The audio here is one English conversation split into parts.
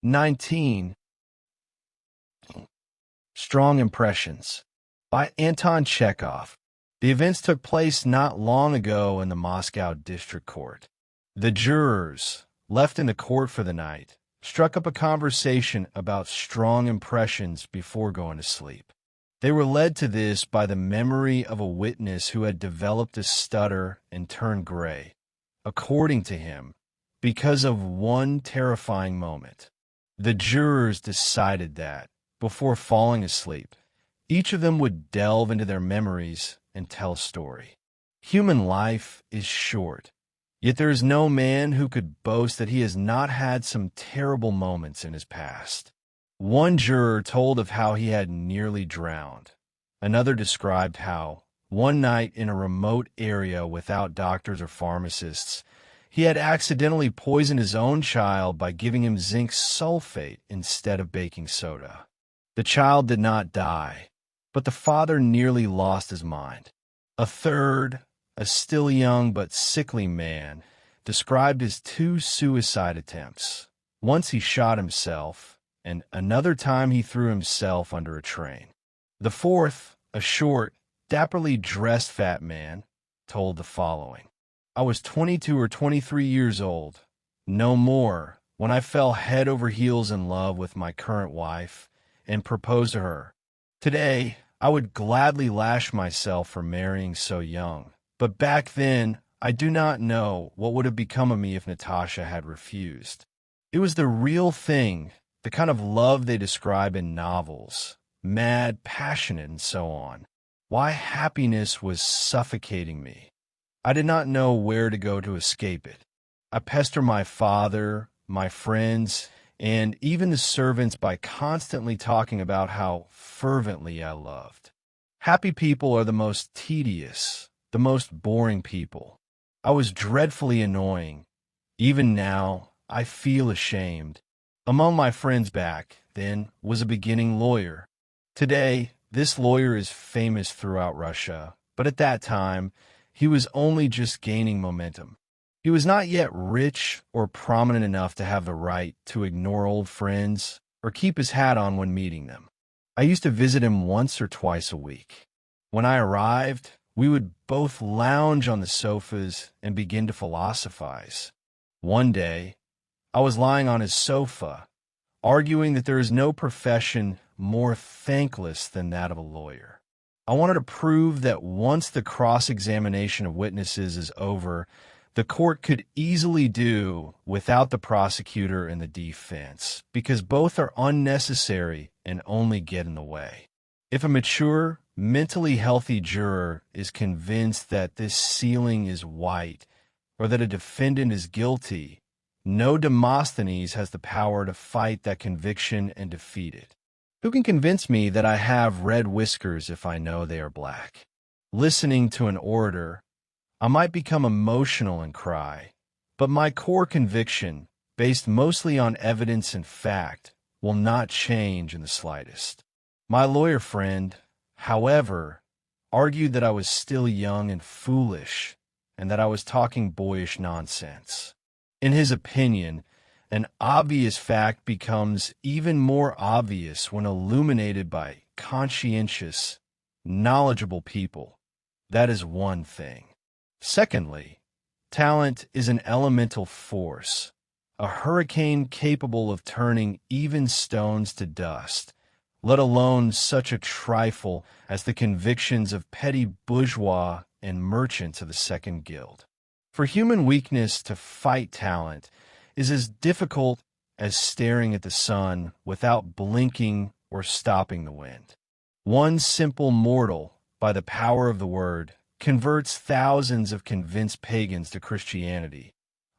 19. Strong Impressions by Anton Chekhov. The events took place not long ago in the Moscow District Court. The jurors, left in the court for the night, struck up a conversation about strong impressions before going to sleep. They were led to this by the memory of a witness who had developed a stutter and turned gray, according to him, because of one terrifying moment. The jurors decided that, before falling asleep, each of them would delve into their memories and tell a story. Human life is short, yet there is no man who could boast that he has not had some terrible moments in his past. One juror told of how he had nearly drowned. Another described how, one night in a remote area without doctors or pharmacists, he had accidentally poisoned his own child by giving him zinc sulfate instead of baking soda. The child did not die, but the father nearly lost his mind. A third, a still young but sickly man, described his 2 suicide attempts. Once he shot himself, and another time he threw himself under a train. The fourth, a short, dapperly dressed fat man, told the following. I was 22 or 23 years old, no more, when I fell head over heels in love with my current wife and proposed to her. Today, I would gladly lash myself for marrying so young, but back then, I do not know what would have become of me if Natasha had refused. It was the real thing, the kind of love they describe in novels, mad, passionate, and so on. Why happiness was suffocating me. I did not know where to go to escape it. I pestered my father, my friends, and even the servants by constantly talking about how fervently I loved. Happy people are the most tedious, the most boring people. I was dreadfully annoying. Even now, I feel ashamed. Among my friends back then was a beginning lawyer. Today, this lawyer is famous throughout Russia, but at that time, he was only just gaining momentum. He was not yet rich or prominent enough to have the right to ignore old friends or keep his hat on when meeting them. I used to visit him once or twice a week. When I arrived, we would both lounge on the sofas and begin to philosophize. One day, I was lying on his sofa, arguing that there is no profession more thankless than that of a lawyer. I wanted to prove that once the cross-examination of witnesses is over, the court could easily do without the prosecutor and the defense, because both are unnecessary and only get in the way. If a mature, mentally healthy juror is convinced that this ceiling is white or that a defendant is guilty, no Demosthenes has the power to fight that conviction and defeat it. Who can convince me that I have red whiskers if I know they are black? Listening to an orator, I might become emotional and cry, but my core conviction, based mostly on evidence and fact, will not change in the slightest. My lawyer friend, however, argued that I was still young and foolish, and that I was talking boyish nonsense. In his opinion, an obvious fact becomes even more obvious when illuminated by conscientious, knowledgeable people. That is one thing. Secondly, talent is an elemental force, a hurricane capable of turning even stones to dust, let alone such a trifle as the convictions of petty bourgeois and merchants of the Second Guild. For human weakness to fight talent is as difficult as staring at the sun without blinking or stopping the wind. One simple mortal, by the power of the word, converts thousands of convinced pagans to Christianity.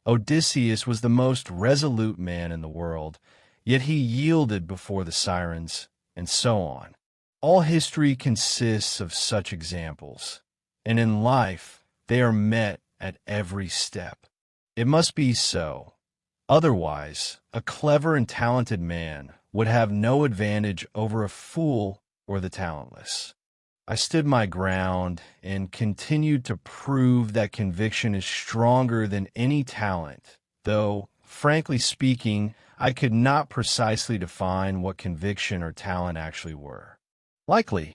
Odysseus was the most resolute man in the world, yet he yielded before the sirens, and so on. All history consists of such examples, and in life they are met at every step. It must be so. Otherwise, a clever and talented man would have no advantage over a fool or the talentless. I stood my ground and continued to prove that conviction is stronger than any talent, though, frankly speaking, I could not precisely define what conviction or talent actually were. Likely,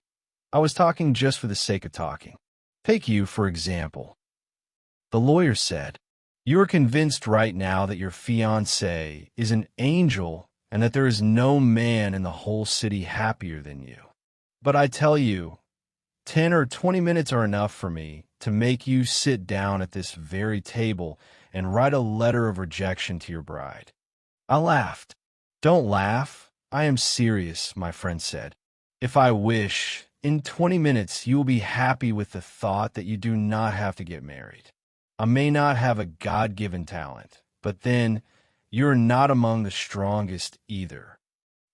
I was talking just for the sake of talking. Take you, for example. The lawyer said, "You are convinced right now that your fiancé is an angel and that there is no man in the whole city happier than you. But I tell you, 10 or 20 minutes are enough for me to make you sit down at this very table and write a letter of rejection to your bride." I laughed. "Don't laugh. I am serious," my friend said. "If I wish, in 20 minutes you will be happy with the thought that you do not have to get married. I may not have a God-given talent, but then you are not among the strongest either."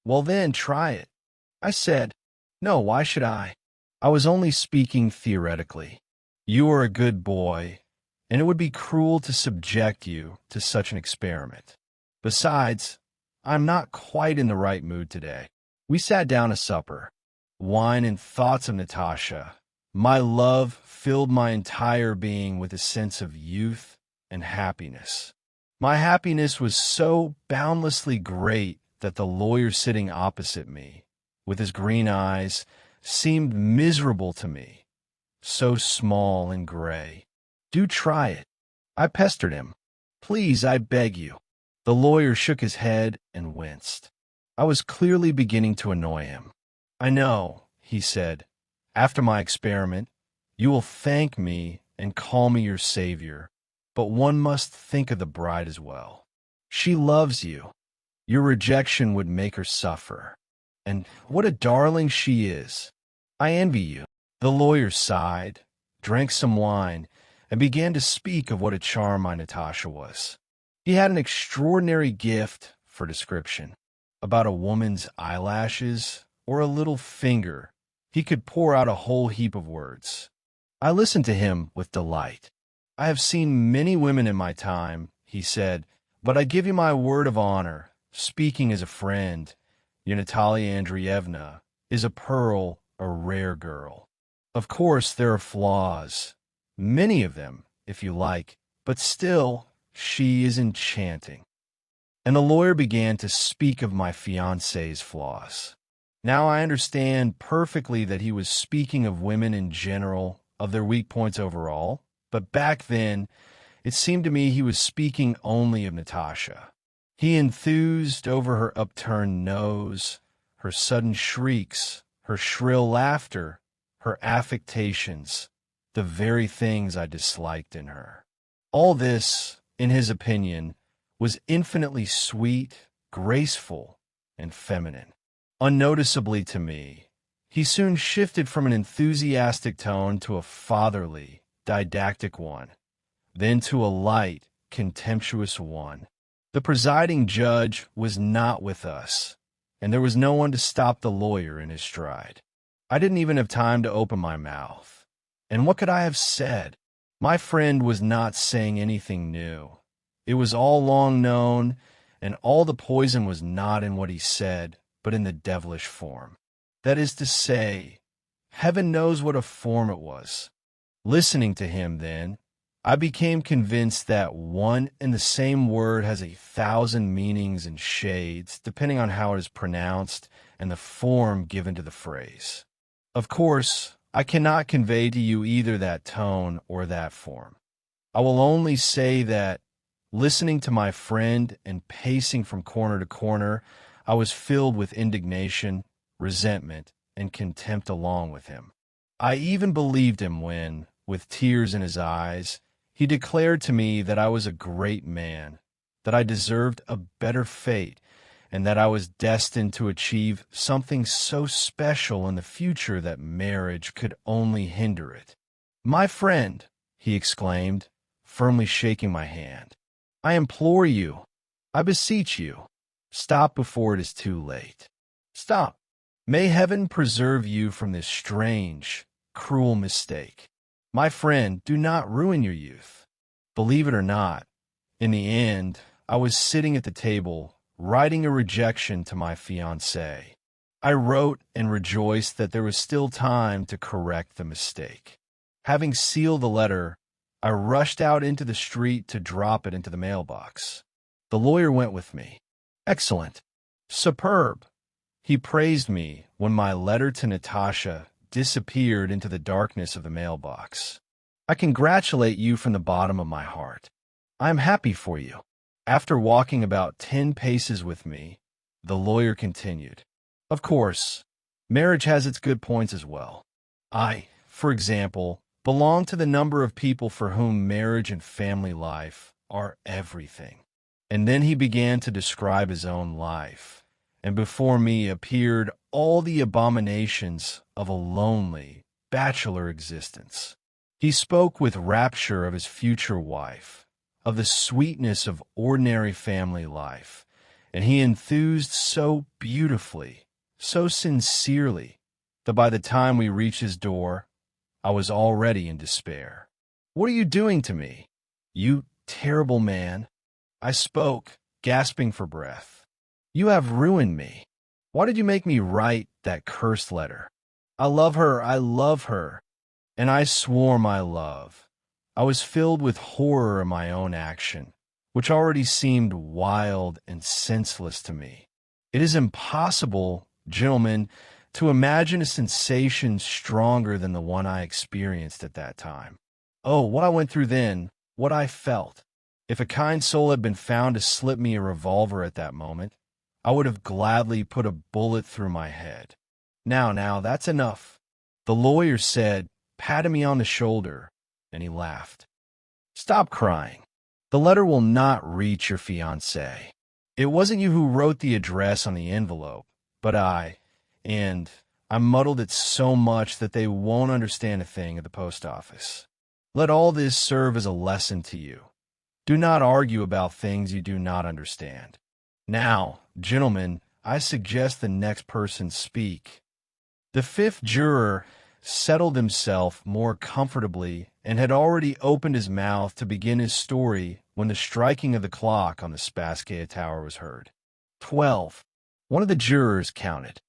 "Well then, try it." I said. "No, why should I? I was only speaking theoretically. You are a good boy, and it would be cruel to subject you to such an experiment. Besides, I'm not quite in the right mood today." We sat down to supper. Wine and thoughts of Natasha, my love, filled my entire being with a sense of youth and happiness. My happiness was so boundlessly great that the lawyer sitting opposite me, with his green eyes, seemed miserable to me, so small and gray. "Do try it." I pestered him. "Please, I beg you." The lawyer shook his head and winced. I was clearly beginning to annoy him. "I know," he said. "After my experiment, you will thank me and call me your savior, but one must think of the bride as well. She loves you. Your rejection would make her suffer. And what a darling she is. I envy you." The lawyer sighed, drank some wine, and began to speak of what a charm my Natasha was. He had an extraordinary gift for description. About a woman's eyelashes or a little finger, he could pour out a whole heap of words. I listened to him with delight. "I have seen many women in my time," he said, "but I give you my word of honor, speaking as a friend, your Natalia Andreevna is a pearl, a rare girl. Of course, there are flaws, many of them, if you like, but still, she is enchanting." And the lawyer began to speak of my fiancé's flaws. Now I understand perfectly that he was speaking of women in general, of their weak points overall, but back then, it seemed to me he was speaking only of Natasha. He enthused over her upturned nose, her sudden shrieks, her shrill laughter, her affectations, the very things I disliked in her. All this, in his opinion, was infinitely sweet, graceful, and feminine. Unnoticeably to me, he soon shifted from an enthusiastic tone to a fatherly, didactic one, then to a light, contemptuous one. The presiding judge was not with us, and there was no one to stop the lawyer in his stride. I didn't even have time to open my mouth. And what could I have said? My friend was not saying anything new. It was all long known, and all the poison was not in what he said, but in the devilish form. That is to say, heaven knows what a form it was. Listening to him, then, I became convinced that one and the same word has 1,000 meanings and shades, depending on how it is pronounced and the form given to the phrase. Of course, I cannot convey to you either that tone or that form. I will only say that, listening to my friend and pacing from corner to corner, I was filled with indignation, resentment, and contempt along with him. I even believed him when, with tears in his eyes, he declared to me that I was a great man, that I deserved a better fate, and that I was destined to achieve something so special in the future that marriage could only hinder it. "My friend," he exclaimed, firmly shaking my hand, "I implore you, I beseech you, stop before it is too late. Stop. May heaven preserve you from this strange, cruel mistake. My friend, do not ruin your youth." Believe it or not, in the end, I was sitting at the table, writing a rejection to my fiancée. I wrote and rejoiced that there was still time to correct the mistake. Having sealed the letter, I rushed out into the street to drop it into the mailbox. The lawyer went with me. Excellent. Superb. He praised me when my letter to Natasha disappeared into the darkness of the mailbox. I congratulate you from the bottom of my heart. I am happy for you. After walking about 10 paces with me, the lawyer continued. Of course, marriage has its good points as well. I, for example, belong to the number of people for whom marriage and family life are everything. And then he began to describe his own life, and before me appeared all the abominations of a lonely, bachelor existence. He spoke with rapture of his future wife, of the sweetness of ordinary family life, and he enthused so beautifully, so sincerely, that by the time we reached his door, I was already in despair. "What are you doing to me, you terrible man?" I spoke, gasping for breath. "You have ruined me. Why did you make me write that cursed letter? I love her, and I swore my love. I was filled with horror of my own action, which already seemed wild and senseless to me. It is impossible, gentlemen, to imagine a sensation stronger than the one I experienced at that time. Oh, what I went through then, what I felt. If a kind soul had been found to slip me a revolver at that moment, I would have gladly put a bullet through my head. Now, that's enough," the lawyer said, patting me on the shoulder, and he laughed. "Stop crying. The letter will not reach your fiancée. It wasn't you who wrote the address on the envelope, but and I muddled it so much that they won't understand a thing at the post office. Let all this serve as a lesson to you. Do not argue about things you do not understand. Now, gentlemen, I suggest the next person speak." The fifth juror settled himself more comfortably and had already opened his mouth to begin his story when the striking of the clock on the Spasskaya Tower was heard. 12. One of the jurors counted.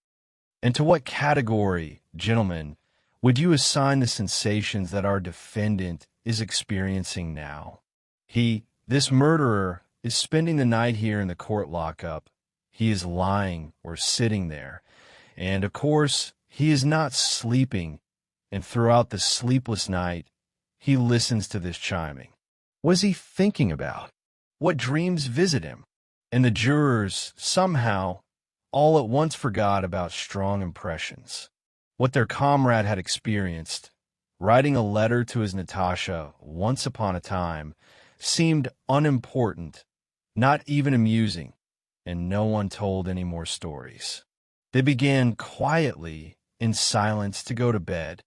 "And to what category, gentlemen, would you assign the sensations that our defendant is experiencing now? This murderer, is spending the night here in the court lockup. He is lying or sitting there, and, of course, he is not sleeping, and throughout the sleepless night, he listens to this chiming. What is he thinking about? What dreams visit him?" And the jurors, somehow, all at once forgot about strong impressions, what their comrade had experienced. Writing a letter to his Natasha once upon a time seemed unimportant, not even amusing, and no one told any more stories. They began quietly, in silence, to go to bed,